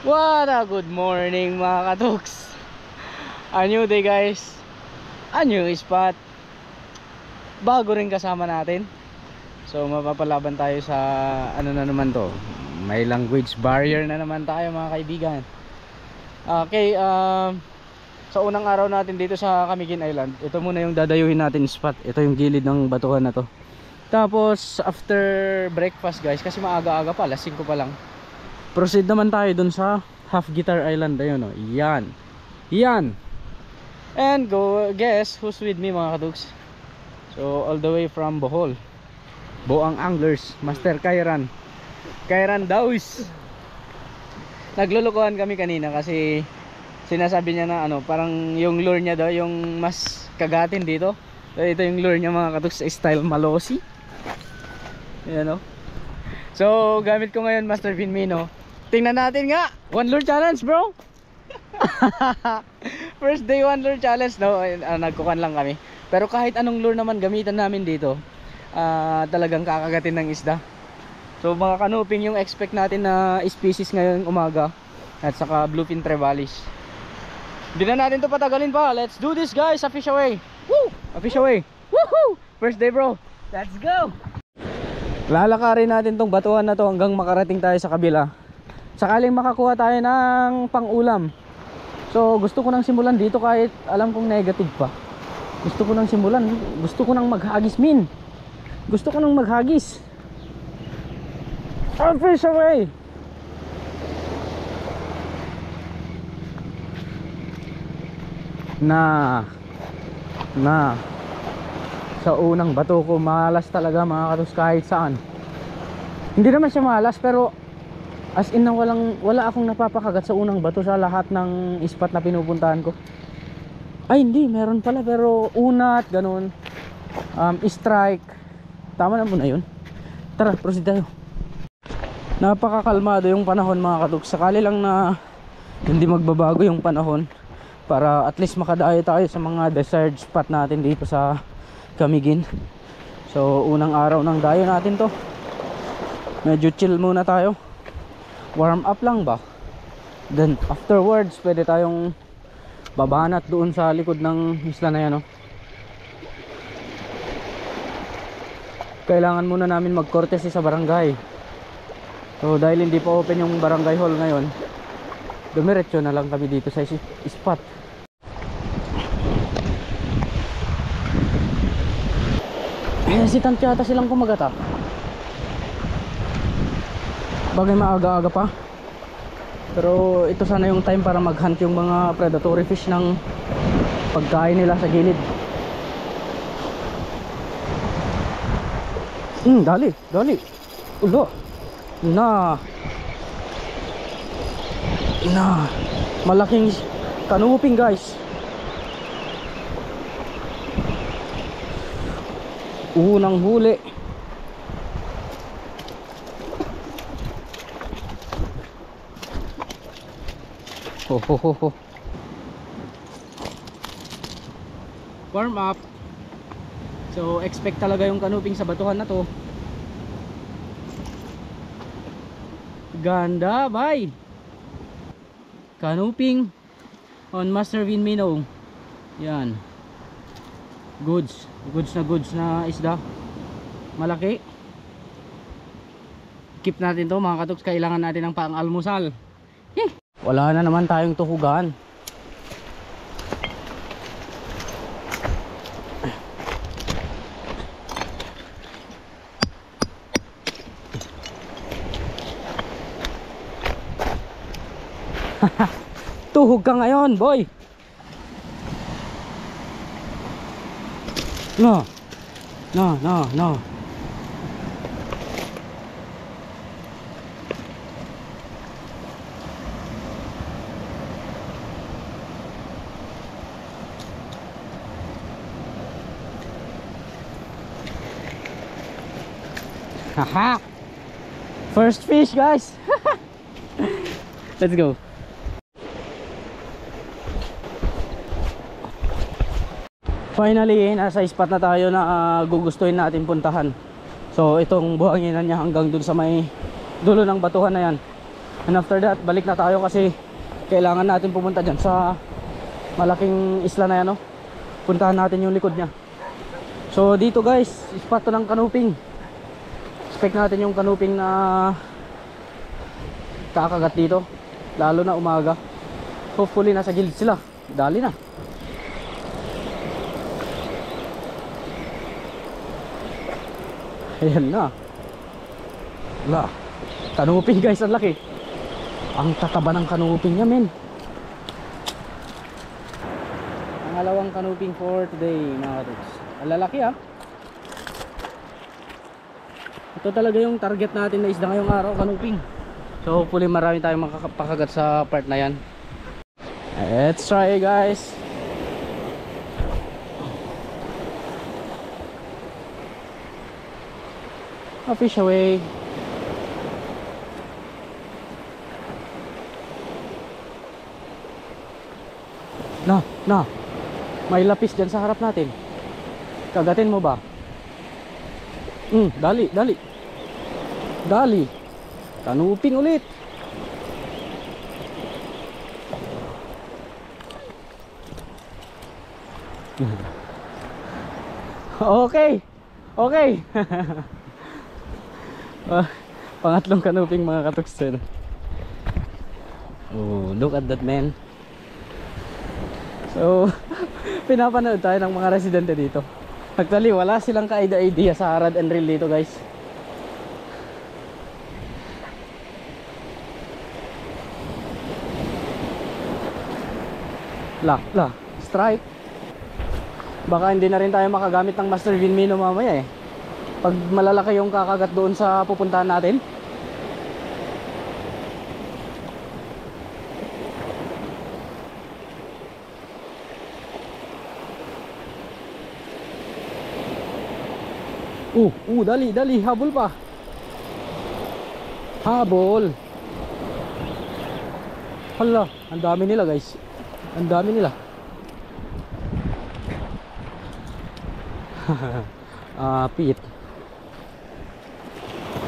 What a good morning mga katuks. A new day guys, a new spot, bago rin kasama natin. So mapapalaban tayo sa ano na naman to, may language barrier na naman tayo mga kaibigan. Okay, sa unang araw natin dito sa Camiguin Island, ito muna yung dadayuhin natin spot. Ito yung gilid ng batuhan na to. Tapos after breakfast guys, kasi maaga-aga pa, alas 5 pa lang, proceed naman tayo dun sa Half Guitar Island. Ayun o, yan. Yan. And go, guess who's with me mga kadugs. So all the way from Bohol, Boang Anglers, Master Kairan Daus. Naglulukuhan kami kanina kasi sinasabi niya na ano, parang yung lure niya daw yung mas kagatin dito. So ito yung lure niya mga kadugs, style Malosi. Yan o. So gamit ko ngayon Master Vinmino. Tingnan natin nga, one lure challenge bro. First day one lure challenge no, nagkukan lang kami. Pero kahit anong lure naman gamitan namin dito, talagang kakagatin ng isda. So mga kanuping yung expect natin na species ngayong umaga, at saka bluefin trevallis. Hindi na natin to patagalin pa. Let's do this guys, a fish away. Woo! A fish away. Woohoo! First day bro, let's go. Lalakarin natin tong batuhan na to hanggang makarating tayo sa kabila, sakaling makakuha tayo ng pang-ulam. So gusto ko nang simulan dito kahit alam kong negative pa. Gusto ko nang simulan, gusto ko nang maghagis min. Gusto ko nang maghagis. A fish away. Na sa unang bato ko, malas talaga mga katus kahit saan. Hindi naman siya malas pero as in na wala akong napapakagat sa unang bato sa lahat ng spot na pinupuntahan ko. Ay hindi, meron pala pero unat, ganun, strike. Tama na muna yun. Tara, proceed tayo. Napakakalmado yung panahon mga kaduks. Sakali lang na hindi magbabago yung panahon, para at least makadayo tayo sa mga desired spot natin dito sa Camiguin. So unang araw ng dayo natin to, medyo chill muna tayo, warm up lang ba, then afterwards pwede tayong babanat doon sa likod ng isla na yan no? Kailangan muna namin mag-courtesy sa barangay. So dahil hindi pa open yung barangay hall ngayon, dumiretso na lang kami dito sa spot. Hesitant yata silang kumagat bagay maaga-aga pa. Pero ito sana yung time para mag-hunt yung mga predatory fish ng pagkain nila sa gilid. Dali, dali. Ulo. Na. Malaking kanuping guys. Unang huli. Ho. Warm up. So expect talaga yung kanuping sa batuhan na to. Ganda bay. Kanuping on Master Vinmino. Yan. Goods na isda. Malaki. Keep natin to mga katuks, kailangan natin ng pang-almusal. Wala na naman tayong tuhugan. Tuhog ka ngayon boy. No. Haha. First fish guys. Let's go. Finally, nasa spot na tayo na gugustuhin natin puntahan. So itong buhanginan niya hanggang dun sa may dulo ng batuhan na yan. And after that, balik na tayo kasi kailangan natin pumunta dyan sa malaking isla na yan, no? Puntahan natin yung likod niya. So dito guys, spot to ng canoping. Expect natin yung canoping na kakagat dito, lalo na umaga. Hopefully nasa gilid sila. Dali na. Ayan na. Wala. Canoping guys, ang laki. Ang tataba ng canoping niya, men. Pangalawang canoping for today, mga katoks. Ang lalaki, ah. Ito talaga yung target natin na isda ngayong araw, canoping. So hopefully marami tayong makakapakagat sa part na yan. Let's try, guys. A fish away. Na, may lapis dyan sa harap natin. Kagatin mo ba? Dali. Canoping ulit. Okay. Pangatlong canoping, mga katoks. Oh, look at that, man. So pinapanood tayo ng mga residente dito. Actually wala silang ka-idea sa rod and reel dito, guys. Strike. Baka hindi na rin tayo makagamit ng Master Vinmino mamaya, pag malalaki yung kakagat doon sa pupuntahan natin. Dali, habol pa. Hala, ang dami nila, guys. Ang dami nila. Pit.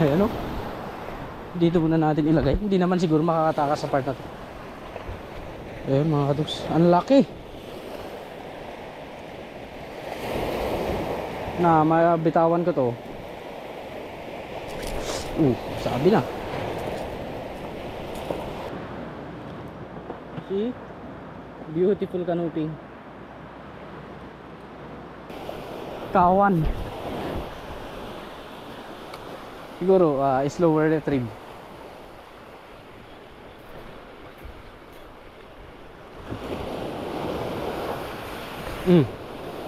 Ayan, o. Dito muna natin ilagay. Hindi naman siguro makakatakas sa part na to. Ayan, mga katoks. Ang laki. Na mabitawan ko to. Sabi na. See? Beautiful canoping. Kawan. Siguro slower retrieve.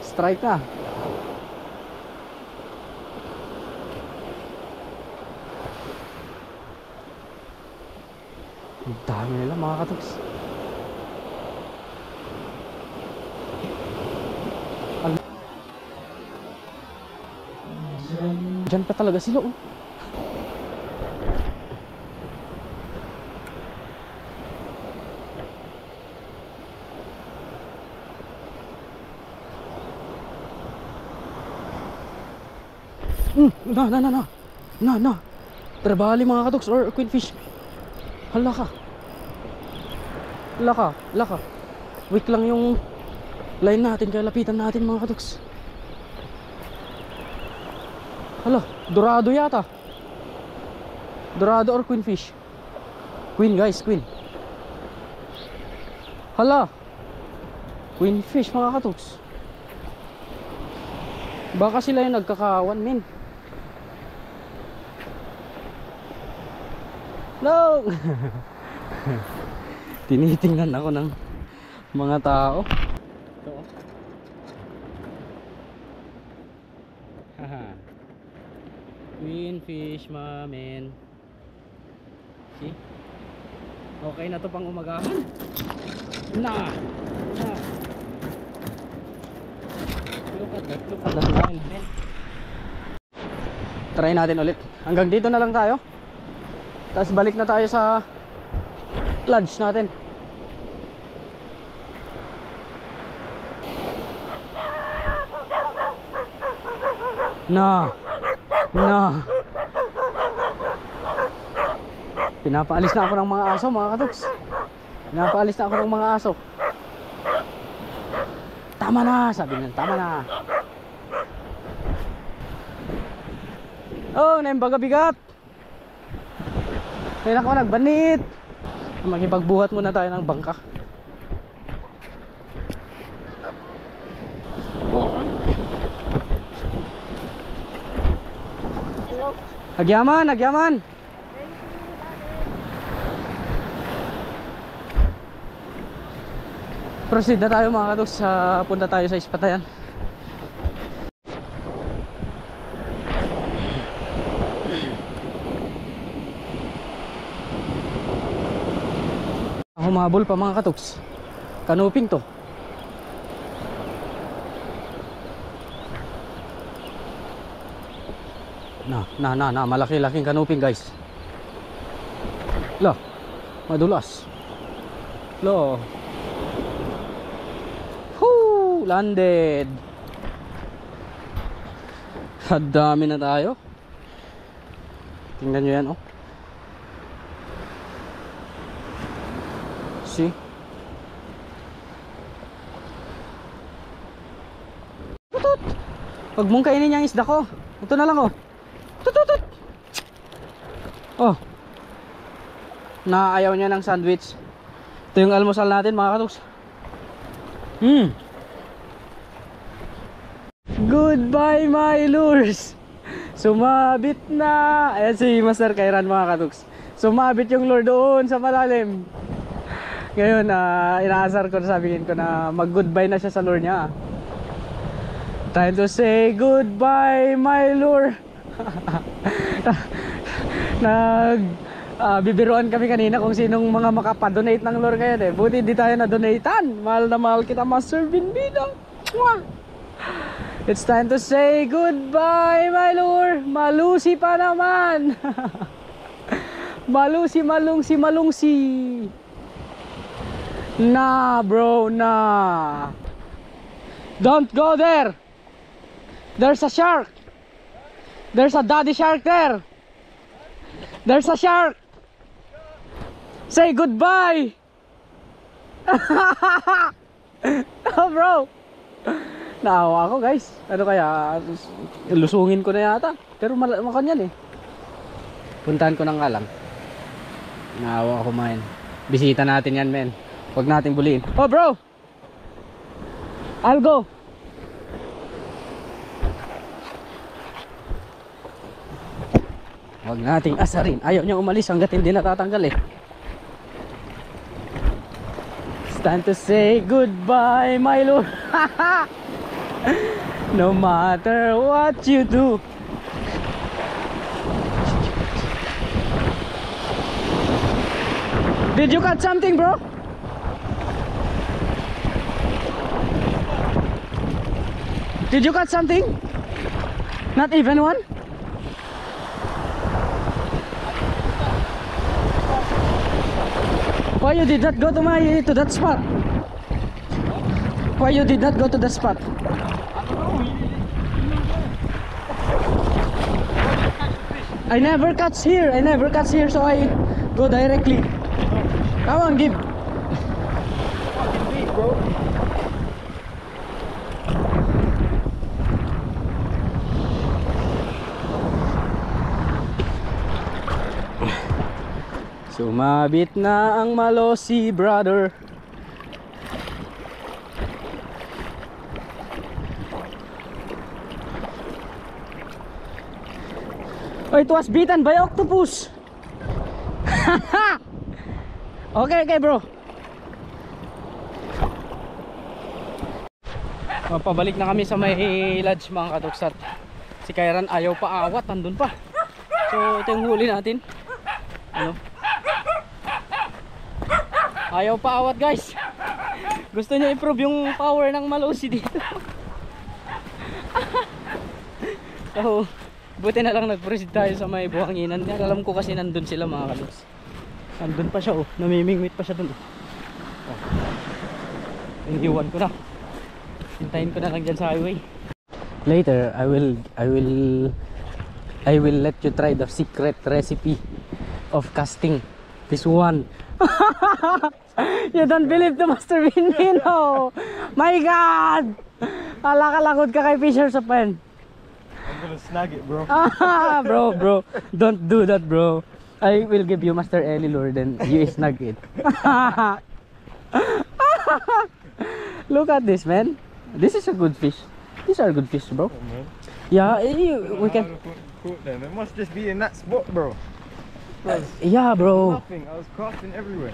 Strike na. Ang dami nila, mga katoks. Diyan pa talaga sila, oh. Na. Trabali, mga katoks, or queenfish. Hala ka. Weak lang yung line natin, kaya lapitan natin, mga katoks. Hala, dorado yata. Dorado or queenfish. Queen, guys, queen. Hala, queenfish, mga katoks. Baka sila yung nagkakawan, men. No. Tinitingnan ako ng mga tao. Ito. Haha. Queenfish, men. See? Okay na to pang umagahan. Na. Look at that line, men. Try natin ulit. Hanggang dito na lang tayo. Tapos balik na tayo sa lodge natin. Na. Pinapaalis na ako ng mga aso mga katoks. Pinapaalis na ako ng mga aso. Tama na, sabi nila, tama na. Oh, naimbaga bigat. Kailan ko nagbanit. Magipagbuhat muna tayo ng bangka. Agyaman, agyaman. Proceed na tayo mga katoks, punta tayo sa Ispatayan. Humabol pa mga katoks. Kanuping to. Na, malaki-laking kanuping guys. Lah, madulas. Lo. Whoo, landed. Dami na tayo. Tingnan nyo yan, oh. See? Tutut. Pag mong kainin yung isda ko. Ito na lang, oh. Tututut. Oh. Naayaw niya ng sandwich. Ito yung almusal natin mga katoks. Goodbye my lures. Sumabit na. Ayan si Master Kairan mga katoks. Sumabit yung lure doon sa malalim. Ngayon inaasar ko, sabihin ko na mag goodbye na siya sa lure niya. Time to say goodbye my lure. Bibiruan kami kanina kung sinong mga makapadonate ng lure ngayon eh. Buti hindi tayo na-donatean. Mahal na mahal kita Master Binbida. It's time to say goodbye my lure. Malusi pa naman. Malusi, malungsi, malungsi. Nah bro, nah. Don't go there. There's a shark. There's a daddy shark there. There's a shark. Say goodbye. Oh bro. Naawa ako guys. Ano kaya, lusungin ko na yata. Pero makan yan eh. Puntahan ko na nga lang. Naawa ako man. Bisita natin yan men. Huwag nating buliin. Oh bro, I'll go. Huwag nating asarin. Ayaw niya umalis hanggat hindi natatanggal eh. It's time to say goodbye my lord. No matter what you do. Did you catch something bro? Did you catch something? Not even one? Why you did not go to that spot? Why you did not go to that spot? I never catch here. I never catch here, so I go directly. Come on, give. Fucking beat, bro. Sumabit na ang malosi brother. Oh, it was bitten by octopus. Okay bro. Pabalik na kami sa may lodge mga katoksat. Si Kairan ayaw pa awat, nandun pa. So ito yung huli natin. Ano? Ayaw pa awat guys. Gusto niya improve yung power ng malosi dito. So buti na lang nag-proceed tayo sa may buhanginan. Alam ko kasi nandun sila mga kaloks. Nandun pa siya oh. Namimingwit pa siya dun oh. Iniwan ko na. Hintayin ko na lang dyan sa highway. Later I will let you try the secret recipe of casting. This one. You don't believe to Master Vinino. My God! Alakalakod ka kay Fisher sa pen. I'm gonna snag it, bro. Bro, don't do that, bro. I will give you Master Eli lure, then you snag it. Look at this, man. This is a good fish. These are good fish, bro. Oh, man. Yeah, we How can. to put them. It must just be in that spot, bro. Yeah, bro. Nothing. I was casting everywhere.